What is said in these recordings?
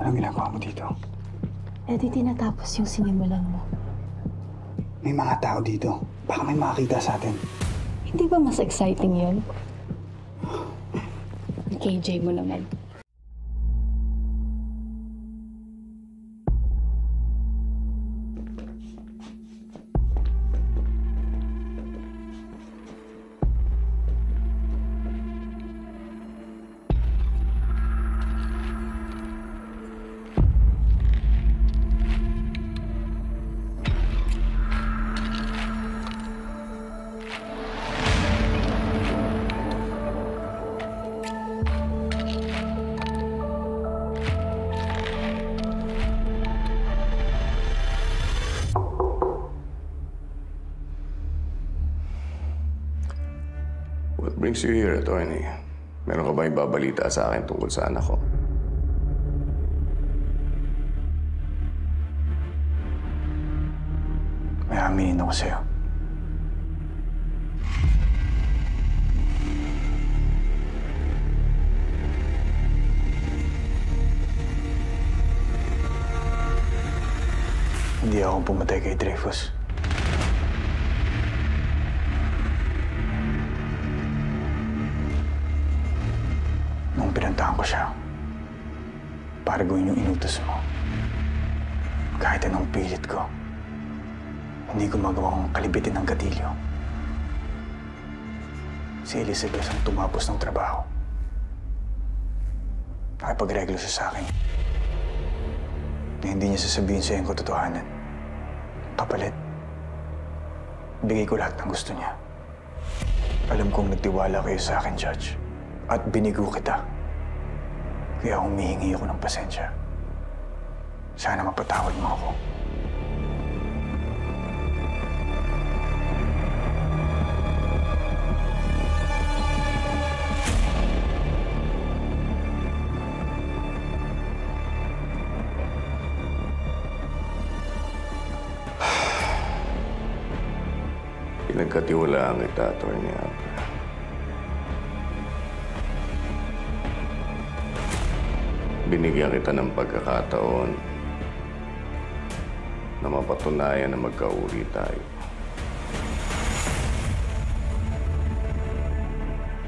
Anong ginagawa mo dito? Eh di tinatapos yung sinimulan mo. May mga tao dito. Baka may makakita sa atin. Hindi ba mas exciting yun? Ang KJ mo naman. What brings you here, Atty.? Meron ka ba ibabalita sa akin tungkol sa anak ko? May aminin ako sa'yo. Hindi ako pumatay kay Dreyfus. Nung pinuntahan ko siya, para gawin yung inutos mo, kahit anong pilit ko, hindi ko magawang kalibitin ng gatilyo. Si Elizabeth ang tumapos ng trabaho. Nakipagreglo siya sa akin na hindi niya sasabihin sa'yo ang katotohanan. Kapalit, bigay ko lahat ng gusto niya. Alam kong nagtiwala kayo sa akin, Judge. At binigo kita. Kaya humihingi ako ng pasensya. Sana mapatawad mo ako. Pinagkatiwalaan kita, Atty. Abra. Binigyan kita ng pagkakataon na mapatunayan na magkauri tayo.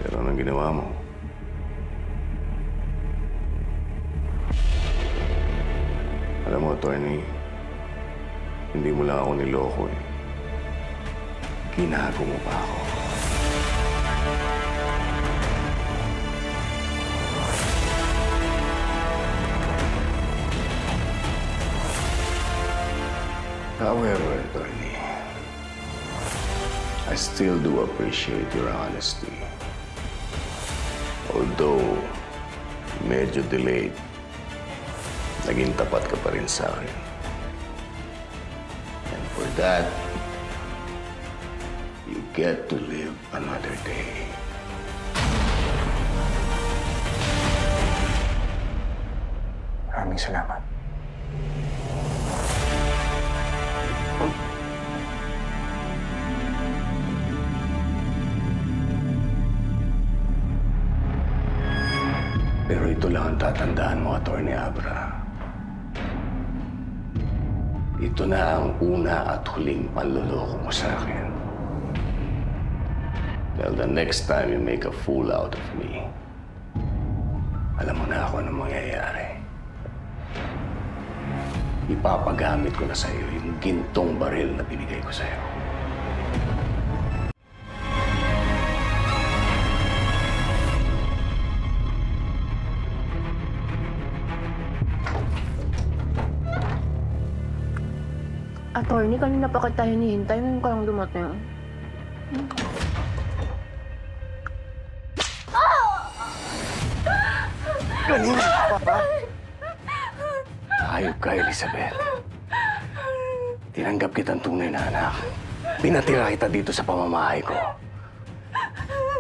Pero anong ginawa mo? Alam mo, Atty., hindi mo lang ako niloko eh. Ginago mo pa ako. However, Atty., I still do appreciate your honesty. Although, medyo delayed, naging tapat ka pa rin sa akin. And for that, you get to live another day. Maraming salamat. Pero ito lang ang tatandaan mo, Atty. Abra. Ito na ang una at huling panloloko mo sa akin. Well, the next time you make a fool out of me, alam mo na ako anong mangyayari. Ipapagamit ko na sa'yo yung gintong baril na binigay ko sa'yo. Attorney, kanina pa kita hinihintay. Ngayon ka lang dumating. Kanina pa ba? Ayop ka, Elizabeth. Tinanggap kitang tunay na anak. Pinatira kita dito sa pamamahay ko.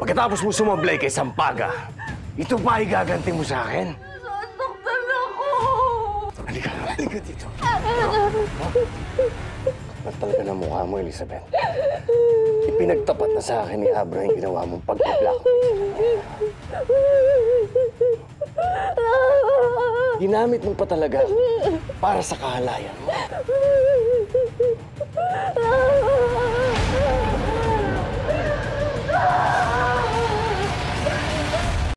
Pagkatapos mo sumablay kay Sampaga, ito ba igaganti mo sa akin? Nasasaktan ako! Halika dito. Ba't talaga na mukha mo, Elizabeth? Ipinagtapat na sa akin ni Abra yung ginawa mong pagpa-blackmail. Ginamit mo pa talaga ako para sa kahalayan mo.